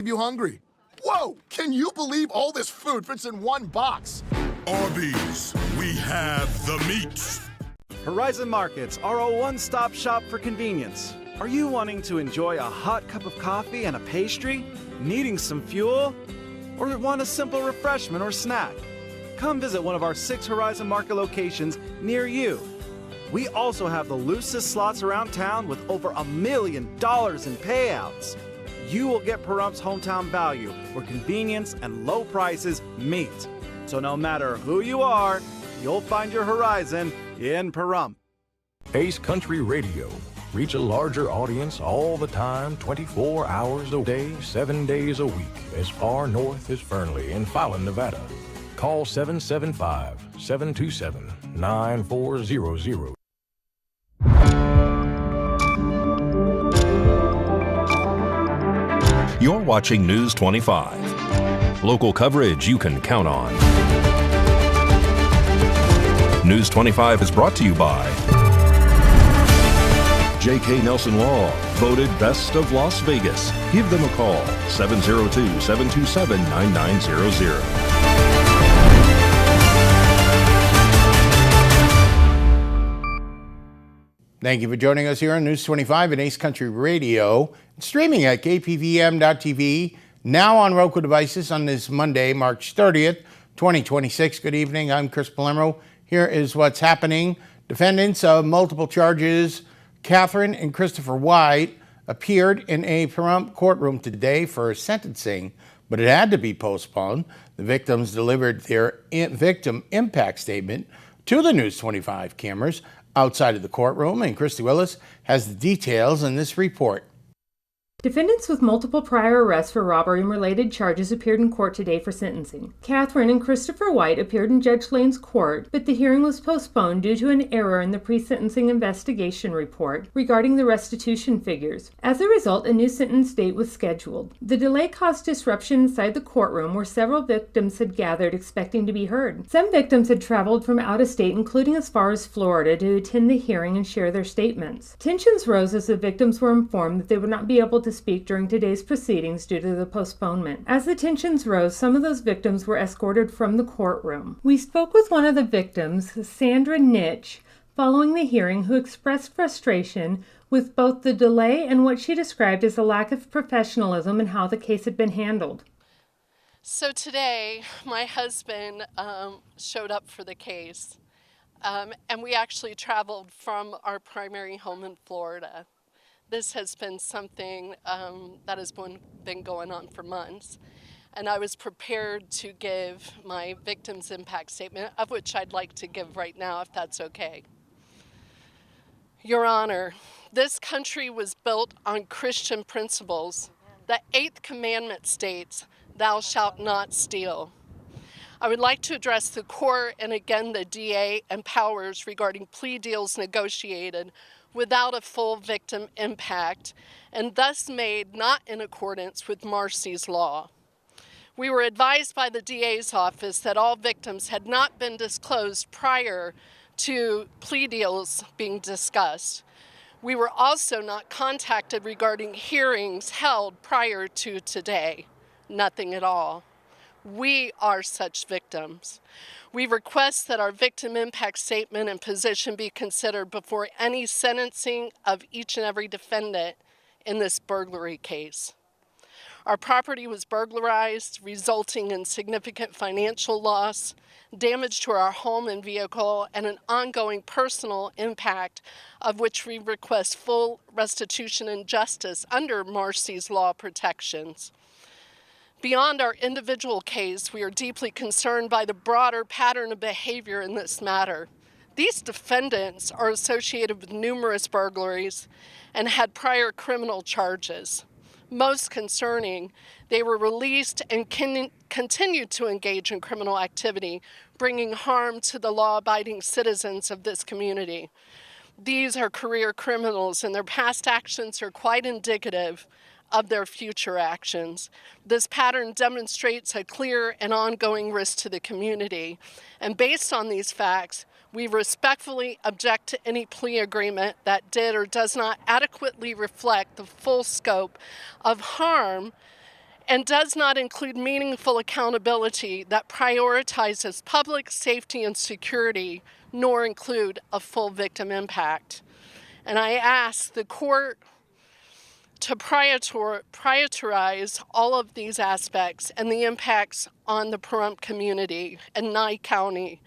You hungry? Whoa! Can you believe all this food fits in one box? Arby's, we have the meats. Horizon Markets are a one-stop shop for convenience. Are you wanting to enjoy a hot cup of coffee and a pastry? Needing some fuel? Or want a simple refreshment or snack? Come visit one of our 6 Horizon Market locations near you. We also have the loosest slots around town with over $1 million in payouts. You will get Pahrump's hometown value, where convenience and low prices meet. So no matter who you are, you'll find your Horizon in Pahrump. Ace Country Radio. Reach a larger audience all the time, 24 hours a day, 7 days a week, as far north as Fernley in Fallon, Nevada. Call 775-727-9400. You're watching News 25. Local coverage you can count on. News 25 is brought to you by J.K. Nelson Law, voted Best of Las Vegas. Give them a call, 702-727-9900. Thank you for joining us here on News 25 and Ace Country Radio. It's streaming at KPVM-TV, now on Roku devices on this Monday, March 30th, 2026. Good evening, I'm Chris Palermo. Here is what's happening. Defendants of multiple charges, Katherine and Kristopher White, appeared in a Pahrump courtroom today for sentencing, but it had to be postponed. The victims delivered their victim impact statement to the News 25 cameras outside of the courtroom, and Christy Willis has the details in this report. Defendants with multiple prior arrests for robbery and related charges appeared in court today for sentencing. Katherine and Kristopher White appeared in Judge Lane's court, but the hearing was postponed due to an error in the pre-sentencing investigation report regarding the restitution figures. As a result, a new sentence date was scheduled. The delay caused disruption inside the courtroom where several victims had gathered expecting to be heard. Some victims had traveled from out of state, including as far as Florida, to attend the hearing and share their statements. Tensions rose as the victims were informed that they would not be able to speak during today's proceedings due to the postponement. As the tensions rose, some of those victims were escorted from the courtroom. We spoke with one of the victims, Sandra Nitch, following the hearing, who expressed frustration with both the delay and what she described as a lack of professionalism in how the case had been handled. So today, my husband showed up for the case, and we actually traveled from our primary home in Florida. This has been something that has been going on for months, and I was prepared to give my victim's impact statement, of which I'd like to give right now, if that's okay. Your Honor, this country was built on Christian principles. The 8th commandment states, "Thou shalt not steal." I would like to address the court and again the DA and powers regarding plea deals negotiated without a full victim impact, and thus made not in accordance with Marcy's law. We were advised by the DA's office that all victims had not been disclosed prior to plea deals being discussed. We were also not contacted regarding hearings held prior to today. Nothing at all. We are such victims. We request that our victim impact statement and position be considered before any sentencing of each and every defendant in this burglary case. Our property was burglarized, resulting in significant financial loss, damage to our home and vehicle, and an ongoing personal impact of which we request full restitution and justice under Marcy's law protections. Beyond our individual case, we are deeply concerned by the broader pattern of behavior in this matter. These defendants are associated with numerous burglaries and had prior criminal charges. Most concerning, they were released and continued to engage in criminal activity, bringing harm to the law-abiding citizens of this community. These are career criminals, and their past actions are quite indicative of their future actions. This pattern demonstrates a clear and ongoing risk to the community. And based on these facts, we respectfully object to any plea agreement that did or does not adequately reflect the full scope of harm and does not include meaningful accountability that prioritizes public safety and security, nor include a full victim impact. And I ask the court to prioritize all of these aspects and the impacts on the Pahrump community and Nye County,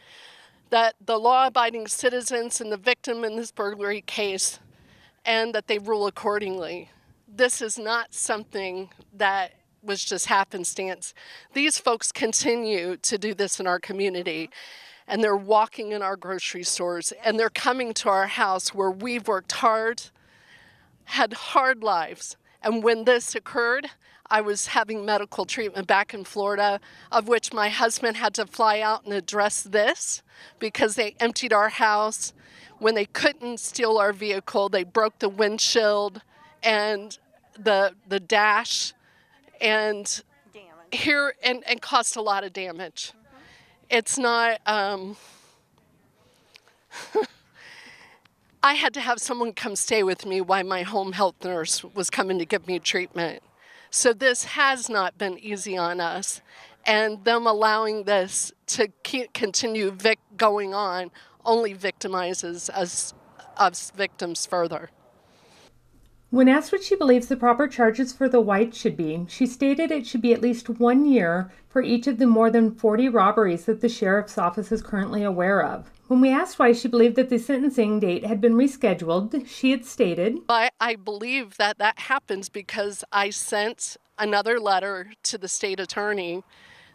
that the law-abiding citizens and the victim in this burglary case, and that they rule accordingly. This is not something that was just happenstance. These folks continue to do this in our community, and they're walking in our grocery stores, and they're coming to our house where we've worked hard, had hard lives. And when this occurred, I was having medical treatment back in Florida, of which my husband had to fly out and address this because they emptied our house. When they couldn't steal our vehicle, they broke the windshield and the dash and here and caused a lot of damage. It's not, I had to have someone come stay with me while my home health nurse was coming to give me treatment. So this has not been easy on us, and them allowing this to continue going on only victimizes us victims further. When asked what she believes the proper charges for the Whites should be, she stated it should be at least 1 year for each of the more than 40 robberies that the sheriff's office is currently aware of. When we asked why she believed that the sentencing date had been rescheduled, she had stated, I believe that happens because I sent another letter to the state attorney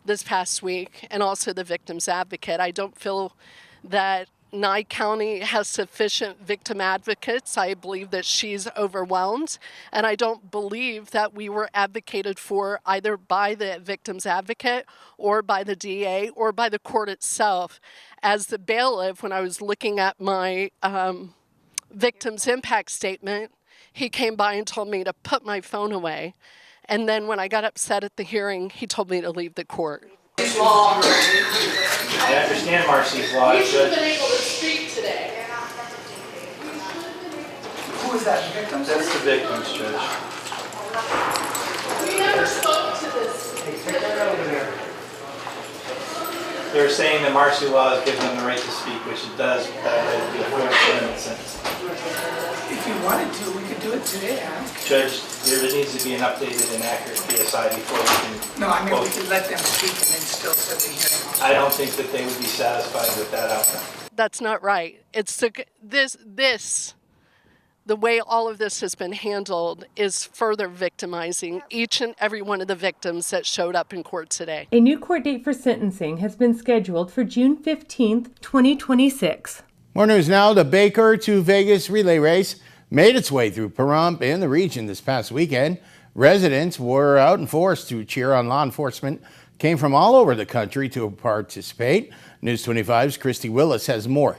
this past week and also the victim's advocate. I don't feel that Nye County has sufficient victim advocates. I believe that she's overwhelmed, and I don't believe that we were advocated for either by the victim's advocate or by the DA or by the court itself. As the bailiff, when I was looking at my victim's impact statement, he came by and told me to put my phone away. And then when I got upset at the hearing, he told me to leave the court. I understand Marcy's law. You should have been able to speak today. Who is that, the victim? That's the victim's judge. We never spoke to this. Take that over there. They're saying that Marcy law has given them the right to speak, which it does, but that would be a 4-minute sentence. If you wanted to, we could do it today, huh? Judge, there needs to be an updated and accurate PSI before we can... No, I mean, we could let them speak and then still set the hearing. I don't think that they would be satisfied with that outcome. That's not right. It's the way all of this has been handled is further victimizing each and every one of the victims that showed up in court today. A new court date for sentencing has been scheduled for June 15th, 2026. More news now. The Baker to Vegas relay race made its way through Pahrump and the region this past weekend. Residents were out in force to cheer on law enforcement. Came from all over the country to participate. News 25's Christy Willis has more.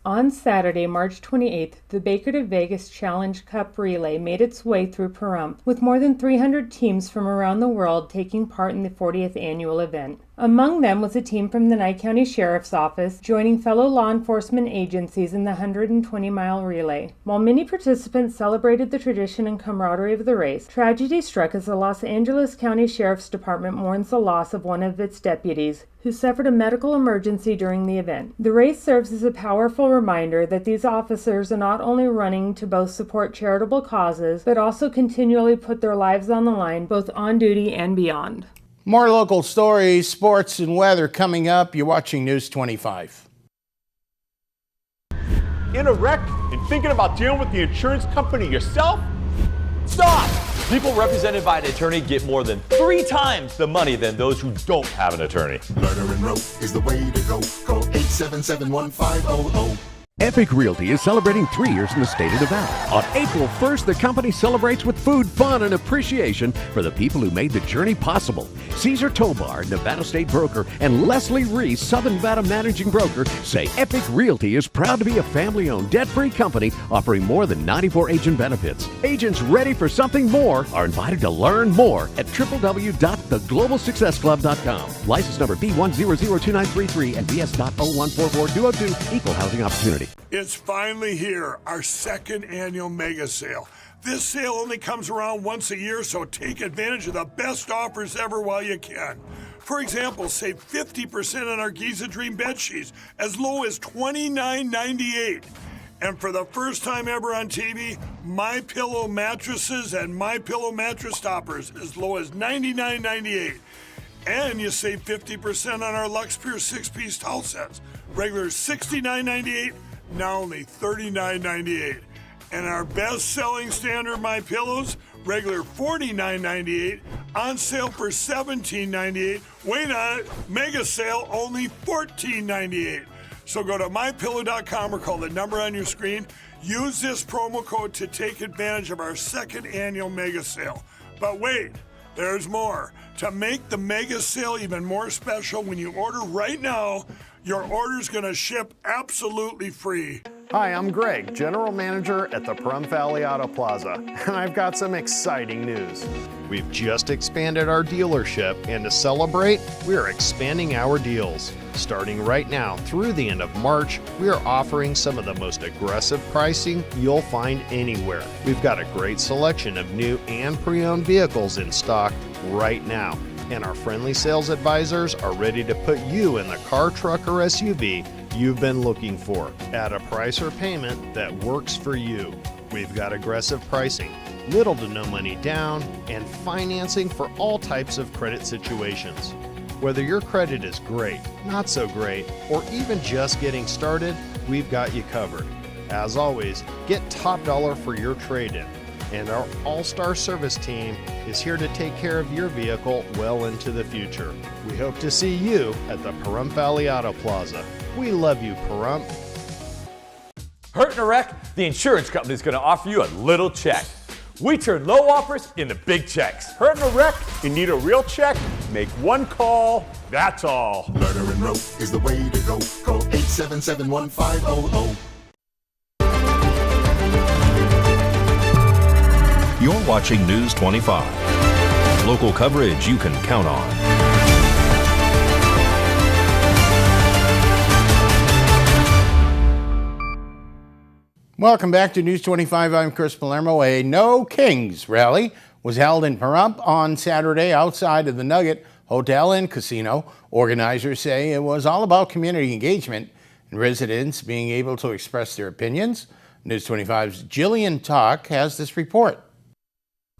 On Saturday, March 28th, the Baker to Vegas Challenge Cup Relay made its way through Pahrump, with more than 300 teams from around the world taking part in the 40th annual event. Among them was a team from the Nye County Sheriff's Office, joining fellow law enforcement agencies in the 120-mile relay. While many participants celebrated the tradition and camaraderie of the race, tragedy struck as the Los Angeles County Sheriff's Department mourns the loss of one of its deputies, who suffered a medical emergency during the event. The race serves as a powerful reminder that these officers are not only running to both support charitable causes, but also continually put their lives on the line, both on duty and beyond. More local stories, sports, and weather coming up. You're watching News 25. In a wreck and thinking about dealing with the insurance company yourself? Stop! People represented by an attorney get more than 3 times the money than those who don't have an attorney. Murder and rope is the way to go. Call 877-1500. Epic Realty is celebrating 3 years in the state of Nevada. On April 1st, the company celebrates with food, fun, and appreciation for the people who made the journey possible. Caesar Tobar, Nevada State Broker, and Leslie Reese, Southern Nevada Managing Broker, say Epic Realty is proud to be a family-owned, debt-free company offering more than 94 agent benefits. Agents ready for something more are invited to learn more at www.theglobalsuccessclub.com. License number B1002933 and BS.0144202, Equal Housing Opportunity. It's finally here, our second annual mega sale. This sale only comes around once a year, so take advantage of the best offers ever while you can. For example, save 50% on our Giza Dream bed sheets, as low as $29.98. And for the first time ever on TV, MyPillow mattresses and MyPillow mattress toppers, as low as $99.98. And you save 50% on our Lux Pure 6-piece towel sets. Regular $69.98, now only $39.98. And our best-selling standard MyPillows, regular $49.98, on sale for $17.98. Wait on it, mega sale, only $14.98. So go to MyPillow.com or call the number on your screen. Use this promo code to take advantage of our second annual mega sale. But wait, there's more. To make the mega sale even more special, when you order right now, your order's gonna ship absolutely free. Hi, I'm Greg, General Manager at the Pahrump Valley Auto Plaza, and I've got some exciting news. We've just expanded our dealership, and to celebrate, we are expanding our deals. Starting right now through the end of March, we are offering some of the most aggressive pricing you'll find anywhere. We've got a great selection of new and pre-owned vehicles in stock right now, and our friendly sales advisors are ready to put you in the car, truck, or SUV you've been looking for at a price or payment that works for you. We've got aggressive pricing, little to no money down, and financing for all types of credit situations. Whether your credit is great, not so great, or even just getting started, we've got you covered. As always, get top dollar for your trade-in, and our all-star service team is here to take care of your vehicle well into the future. We hope to see you at the Pahrump Valley Auto Plaza. We love you, Pahrump. Hurt in a wreck? The insurance company is going to offer you a little check. We turn low offers into big checks. Hurt in a wreck? You need a real check? Make one call, that's all. Murder and rope is the way to go. Call 877-1500. You're watching News 25. Local coverage you can count on. Welcome back to News 25. I'm Chris Palermo. A No Kings rally was held in Pahrump on Saturday outside of the Nugget Hotel and Casino. Organizers say it was all about community engagement and residents being able to express their opinions. News 25's Jillian Talk has this report.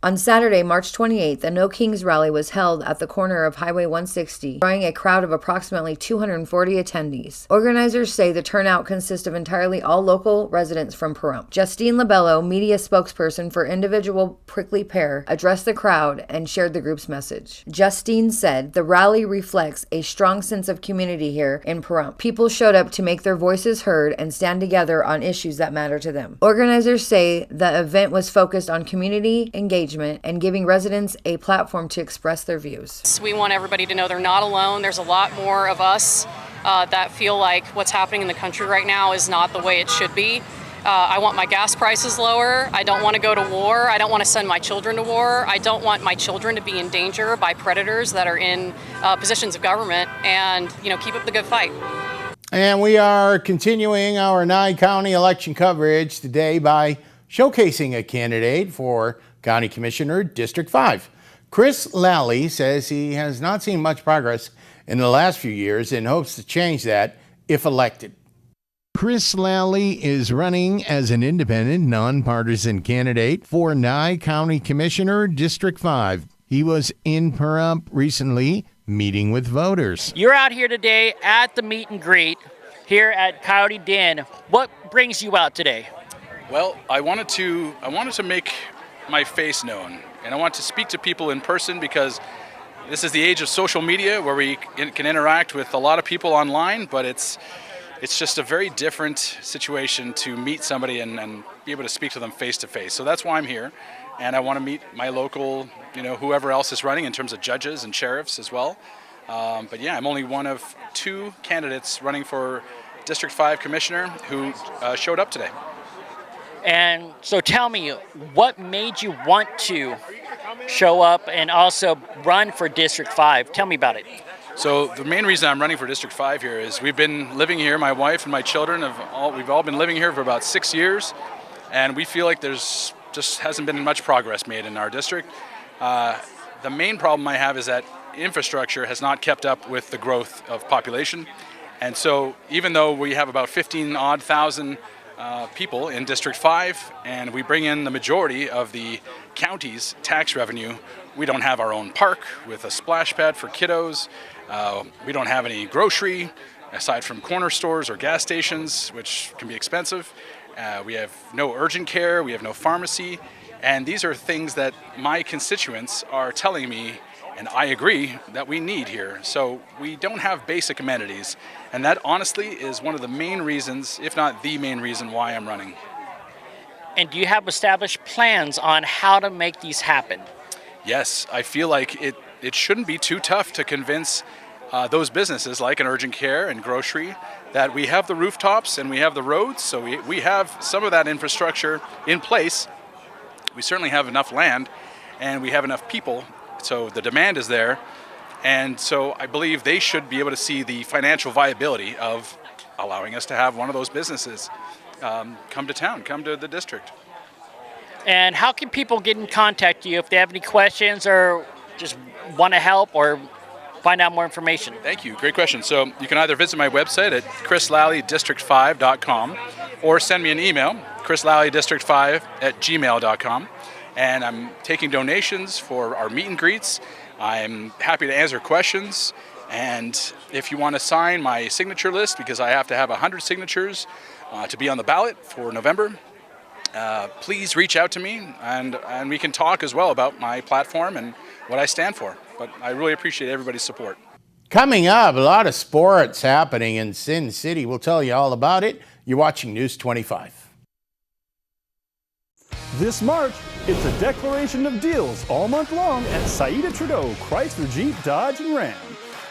On Saturday, March 28th, a No Kings rally was held at the corner of Highway 160, drawing a crowd of approximately 240 attendees. Organizers say the turnout consists of entirely all local residents from Pahrump. Justine Labello, media spokesperson for individual Prickly Pear, addressed the crowd and shared the group's message. Justine said, "The rally reflects a strong sense of community here in Pahrump. People showed up to make their voices heard and stand together on issues that matter to them." Organizers say the event was focused on community engagement and giving residents a platform to express their views. We want everybody to know they're not alone. There's a lot more of us that feel like what's happening in the country right now is not the way it should be. I want my gas prices lower. I don't want to go to war. I don't want to send my children to war. I don't want my children to be in danger by predators that are in positions of government. And, keep up the good fight. And we are continuing our Nye County election coverage today by showcasing a candidate for County Commissioner, District 5. Chris Lally says he has not seen much progress in the last few years and hopes to change that if elected. Chris Lally is running as an independent, nonpartisan candidate for Nye County Commissioner, District 5. He was in Pahrump recently meeting with voters. You're out here today at the meet and greet here at Coyote Den. What brings you out today? Well, I wanted to make my face known, and I want to speak to people in person because this is the age of social media where we can interact with a lot of people online, but it's just a very different situation to meet somebody and be able to speak to them face to face. So that's why I'm here, and I want to meet my local, whoever else is running in terms of judges and sheriffs as well. But yeah, I'm only one of two candidates running for District 5 Commissioner who showed up today. And so tell me, what made you want to show up and also run for District 5? Tell me about it. So the main reason I'm running for District 5 here is we've been living here, my wife and my children, we've all been living here for about 6 years, and we feel like there's just hasn't been much progress made in our district. The main problem I have is that infrastructure has not kept up with the growth of population. And so even though we have about 15-odd thousand people in District 5, and we bring in the majority of the county's tax revenue, we don't have our own park with a splash pad for kiddos. We don't have any grocery, aside from corner stores or gas stations, which can be expensive. We have no urgent care, we have no pharmacy, and these are things that my constituents are telling me, and I agree, that we need here. So we don't have basic amenities, and that honestly is one of the main reasons, if not the main reason, why I'm running. And do you have established plans on how to make these happen? Yes, I feel like it shouldn't be too tough to convince those businesses like an urgent care and grocery that we have the rooftops and we have the roads, so we have some of that infrastructure in place. We certainly have enough land and we have enough people, so the demand is there. And so I believe they should be able to see the financial viability of allowing us to have one of those businesses come to town, come to the district. And how can people get in contact with you if they have any questions or just want to help or find out more information? Thank you. Great question. So you can either visit my website at chrislallydistrict5.com or send me an email, chrislallydistrict5@gmail.com. And I'm taking donations for our meet and greets. I'm happy to answer questions. And if you want to sign my signature list, because I have to have 100 signatures to be on the ballot for November, please reach out to me, and we can talk as well about my platform and what I stand for. But I really appreciate everybody's support. Coming up, a lot of sports happening in Sin City. We'll tell you all about it. You're watching News 25. This March, it's a declaration of deals all month long at Saida Trudeau Chrysler, Jeep, Dodge, and Ram.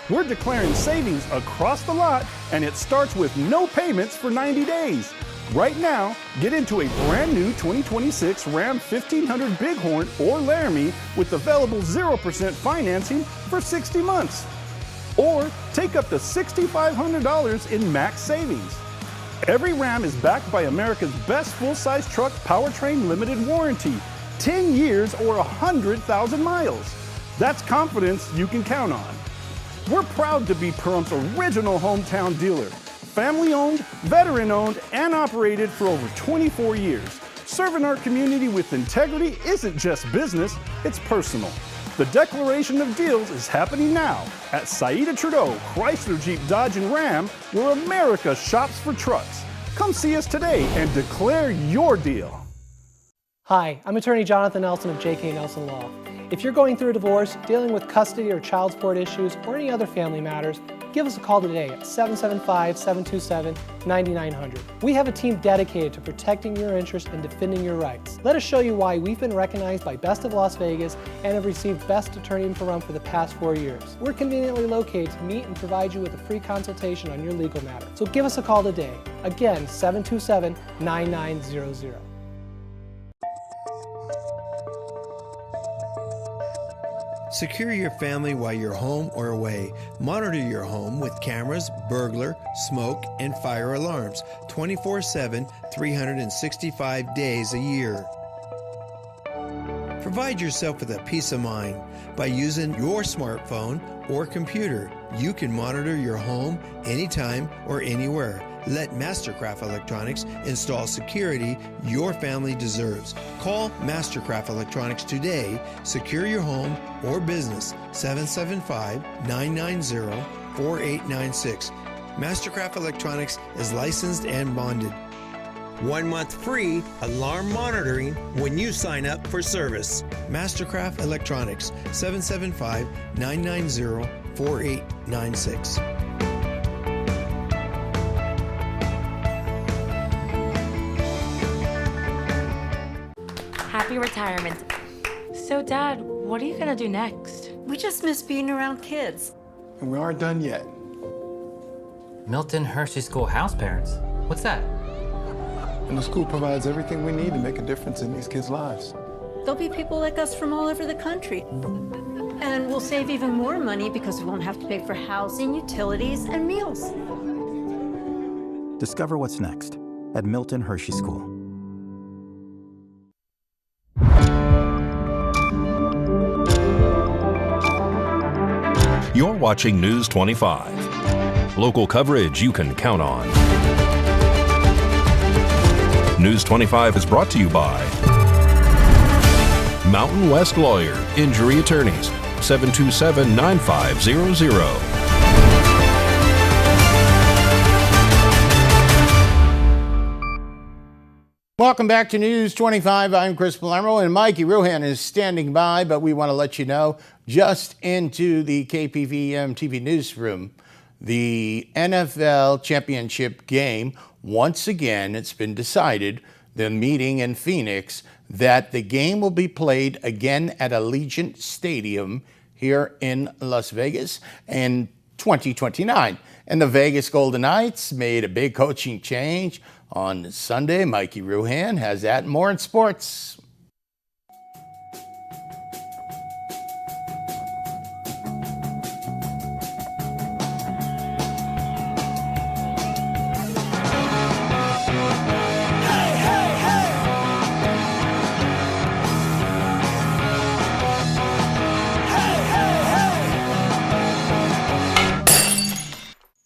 We're declaring savings across the lot, and it starts with no payments for 90 days. Right now, get into a brand new 2026 Ram 1500 Bighorn or Laramie with available 0% financing for 60 months. Or take up to $6,500 in max savings. Every Ram is backed by America's best full-size truck powertrain limited warranty, 10 years or 100,000 miles. That's confidence you can count on. We're proud to be Pahrump's original hometown dealer. Family-owned, veteran-owned, and operated for over 24 years. Serving our community with integrity isn't just business, it's personal. The declaration of deals is happening now at Saida Trudeau Chrysler, Jeep, Dodge, and Ram, where America shops for trucks. Come see us today and declare your deal. Hi, I'm attorney Jonathan Nelson of J.K. Nelson Law. If you're going through a divorce, dealing with custody or child support issues, or any other family matters, give us a call today at 775-727-9900. We have a team dedicated to protecting your interests and defending your rights. Let us show you why we've been recognized by Best of Las Vegas and have received Best Attorney in Pahrump for the past 4 years. We're conveniently located to meet and provide you with a free consultation on your legal matter. So give us a call today. Again, 727-9900. Secure your family while you're home or away. Monitor your home with cameras, burglar, smoke, and fire alarms 24/7, 365 days a year. Provide yourself with a peace of mind by using your smartphone or computer. You can monitor your home anytime or anywhere. Let Mastercraft Electronics install security your family deserves. Call Mastercraft Electronics today. Secure your home or business. 775-990-4896. Mastercraft Electronics is licensed and bonded. 1 month free alarm monitoring when you sign up for service. Mastercraft Electronics, 775-990-4896. Happy retirement. So, Dad, what are you gonna do next? We just miss being around kids. And we aren't done yet. Milton Hershey School house parents. What's that? And the school provides everything we need to make a difference in these kids' lives. There'll be people like us from all over the country. And we'll save even more money because we won't have to pay for housing, utilities, and meals. Discover what's next at Milton Hershey School. You're watching News 25. Local coverage you can count on. News 25 is brought to you by Mountain West Lawyer, Injury Attorneys, 727-9500. Welcome back to News 25. I'm Chris Palermo, and Mikey Ruhan is standing by, but we want to let you know, just into the KPVM-TV newsroom, the NFL championship game, once again, it's been decided, the meeting in Phoenix, that the game will be played again at Allegiant Stadium here in Las Vegas in 2029. And the Vegas Golden Knights made a big coaching change on Sunday. Mikey Ruhan has that and more in sports.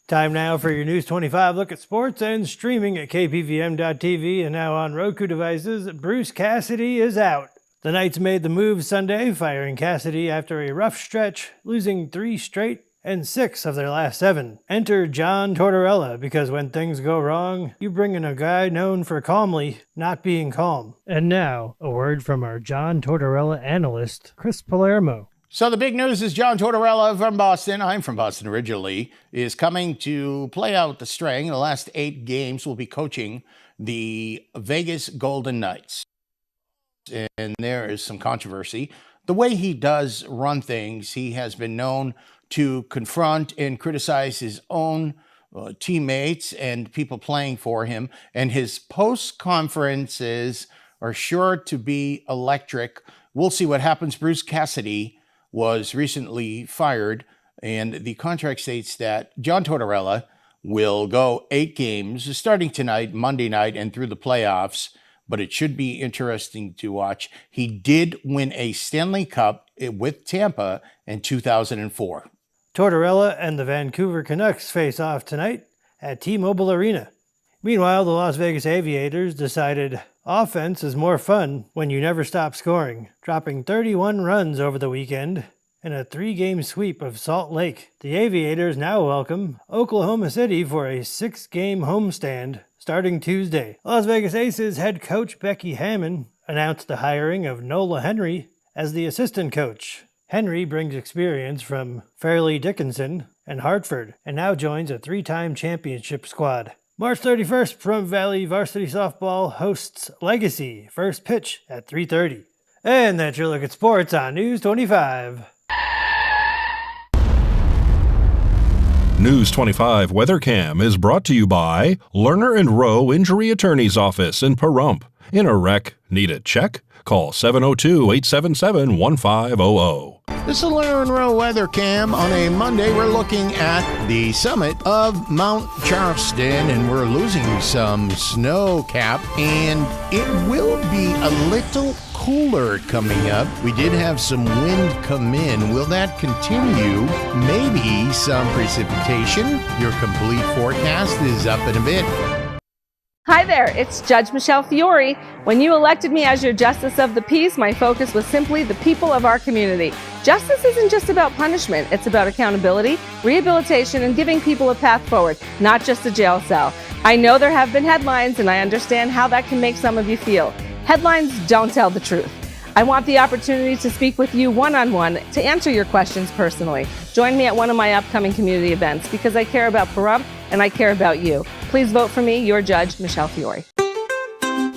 Time now for your News 25 look at sports and streaming at KPVM.TV and now on Roku devices. Bruce Cassidy is out. The Knights made the move Sunday, firing Cassidy after a rough stretch, losing 3 straight and 6 of their last 7. Enter John Tortorella, because when things go wrong, you bring in a guy known for calmly not being calm. And now, a word from our John Tortorella analyst, Chris Palermo. So the big news is John Tortorella from Boston, I'm from Boston originally, is coming to play out the string. In the last 8 games, will be coaching the Vegas Golden Knights. And there is some controversy. The way he does run things, he has been known to confront and criticize his own teammates and people playing for him. And his post-conferences are sure to be electric. We'll see what happens. Bruce Cassidy was recently fired, and the contract states that John Tortorella will go 8 games starting tonight, Monday night, and through the playoffs, but it should be interesting to watch. He did win a Stanley Cup with Tampa in 2004. Tortorella and the Vancouver Canucks face off tonight at T-Mobile Arena. Meanwhile, the Las Vegas Aviators decided offense is more fun when you never stop scoring, dropping 31 runs over the weekend in a 3-game sweep of Salt Lake. The Aviators now welcome Oklahoma City for a 6-game homestand starting Tuesday. Las Vegas Aces head coach Becky Hammon announced the hiring of Nola Henry as the assistant coach. Henry brings experience from Fairleigh Dickinson and Hartford and now joins a 3-time championship squad. March 31st, Pahrump Valley Varsity Softball hosts Legacy. First pitch at 3:30. And that's your look at sports on News 25. News 25 Weather Cam is brought to you by Lerner and Rowe Injury Attorney's Office in Pahrump. In a wreck, need a check? Call 702-877-1500. This is Lerner and Rowe Weather Cam. On a Monday, we're looking at the summit of Mount Charleston, and we're losing some snow cap, and it will be a little cooler coming up. We did have some wind come in. Will that continue? Maybe some precipitation. Your complete forecast is up in a bit. Hi there, it's Judge Michelle Fiore. When you elected me as your Justice of the Peace, my focus was simply the people of our community. Justice isn't just about punishment, it's about accountability, rehabilitation, and giving people a path forward, not just a jail cell. I know there have been headlines, and I understand how that can make some of you feel. Headlines don't tell the truth. I want the opportunity to speak with you one-on-one to answer your questions personally. Join me at one of my upcoming community events because I care about Pahrump and I care about you. Please vote for me, your Judge, Michelle Fiore.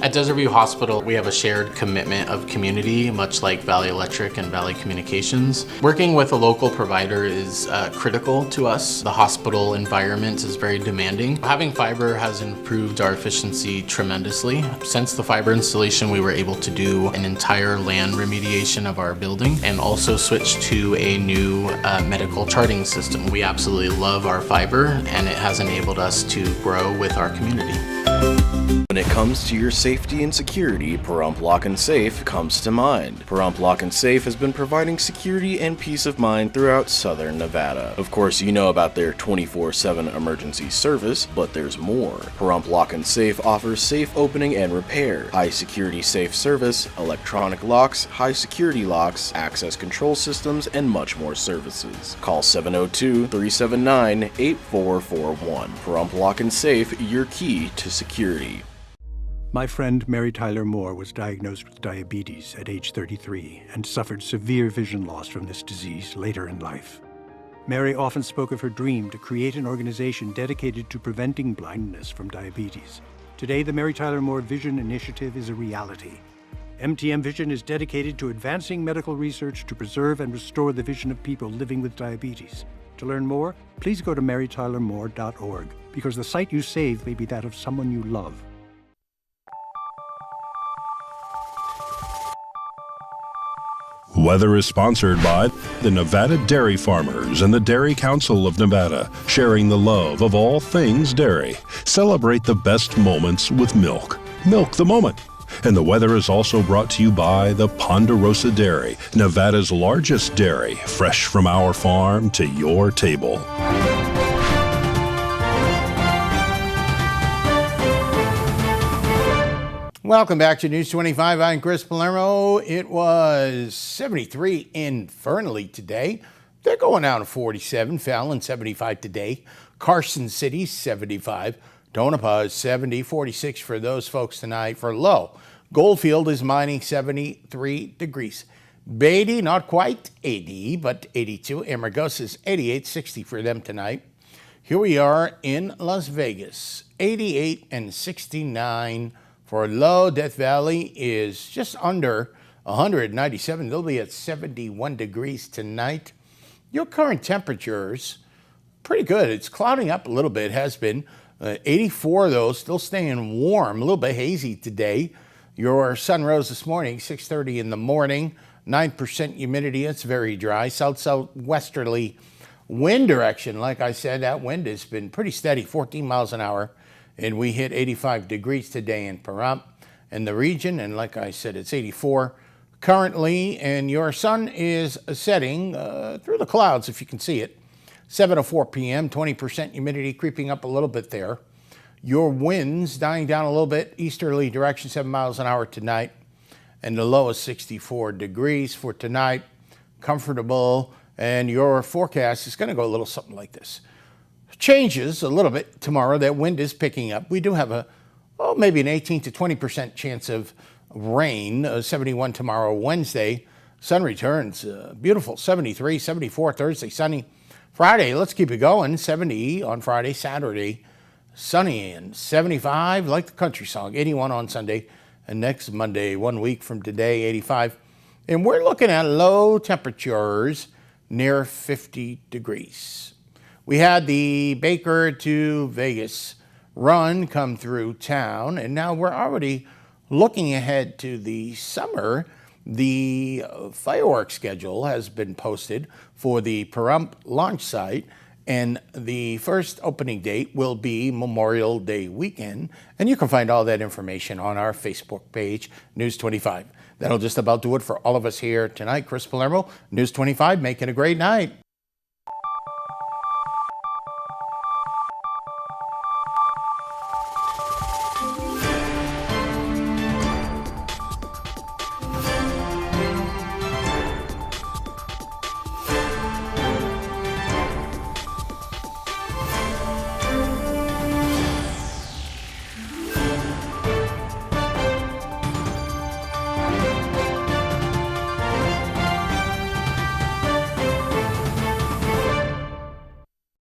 At Desert View Hospital, we have a shared commitment of community, much like Valley Electric and Valley Communications. Working with a local provider is critical to us. The hospital environment is very demanding. Having fiber has improved our efficiency tremendously. Since the fiber installation, we were able to do an entire land remediation of our building and also switch to a new medical charting system. We absolutely love our fiber, and it has enabled us to grow with our community. When it comes to your safety and security, Pahrump Lock and Safe comes to mind. Pahrump Lock and Safe has been providing security and peace of mind throughout southern Nevada. Of course, you know about their 24/7 emergency service, but there's more. Pahrump Lock and Safe offers safe opening and repair, high security safe service, electronic locks, high security locks, access control systems, and much more services. Call 702-379-8441. Pahrump Lock and Safe, your key to security. My friend Mary Tyler Moore was diagnosed with diabetes at age 33 and suffered severe vision loss from this disease later in life. Mary often spoke of her dream to create an organization dedicated to preventing blindness from diabetes. Today, the Mary Tyler Moore Vision Initiative is a reality. MTM Vision is dedicated to advancing medical research to preserve and restore the vision of people living with diabetes. To learn more, please go to marytylermoore.org, because the sight you save may be that of someone you love. Weather is sponsored by the Nevada Dairy Farmers and the Dairy Council of Nevada, sharing the love of all things dairy. Celebrate the best moments with milk. Milk the moment. And the weather is also brought to you by the Ponderosa Dairy, Nevada's largest dairy, fresh from our farm to your table. Welcome back to News 25. I'm Chris Palermo. It was 73 infernally today. They're going down to 47. Fallon, 75 today. Carson City, 75. Tonopah is 70. 46 for those folks tonight for low. Goldfield is mining 73 degrees. Beatty, not quite 80, but 82. Amargosa is 88. 60 for them tonight. Here we are in Las Vegas. 88 and 69. For low, Death Valley is just under 197. They'll be at 71 degrees tonight. Your current temperatures, pretty good. It's clouding up a little bit, has been. 84 though, still staying warm. A little bit hazy today. Your sun rose this morning, 6:30 in the morning. 9% humidity. It's very dry. South-southwesterly wind direction. Like I said, that wind has been pretty steady, 14 miles an hour. And we hit 85 degrees today in Pahrump and the region. And like I said, it's 84 currently. And your sun is setting through the clouds, if you can see it. 7:04 p.m., 20% humidity creeping up a little bit there. Your winds dying down a little bit, easterly direction, 7 miles an hour tonight. And the low is 64 degrees for tonight. Comfortable. And your forecast is going to go a little something like this. Changes a little bit tomorrow. That wind is picking up. We do have maybe an 18 to 20% chance of rain. 71 tomorrow, Wednesday. Sun returns. Beautiful. 73, 74 Thursday, sunny. Friday, let's keep it going. 70 on Friday, Saturday, sunny and 75, like the country song. 81 on Sunday. And next Monday, 1 week from today, 85. And we're looking at low temperatures near 50 degrees. We had the Baker to Vegas run come through town, and now we're already looking ahead to the summer. The fireworks schedule has been posted for the Pahrump launch site, and the first opening date will be Memorial Day weekend. And you can find all that information on our Facebook page, News 25. That'll just about do it for all of us here tonight. Chris Palermo, News 25, make it a great night.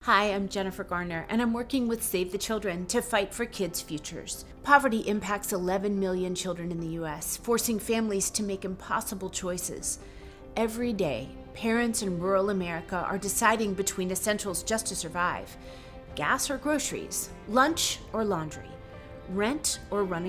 Hi, I'm Jennifer Garner, and I'm working with Save the Children to fight for kids' futures. Poverty impacts 11 million children in the U.S., forcing families to make impossible choices. Every day, parents in rural America are deciding between essentials just to survive: gas or groceries, lunch or laundry, rent or running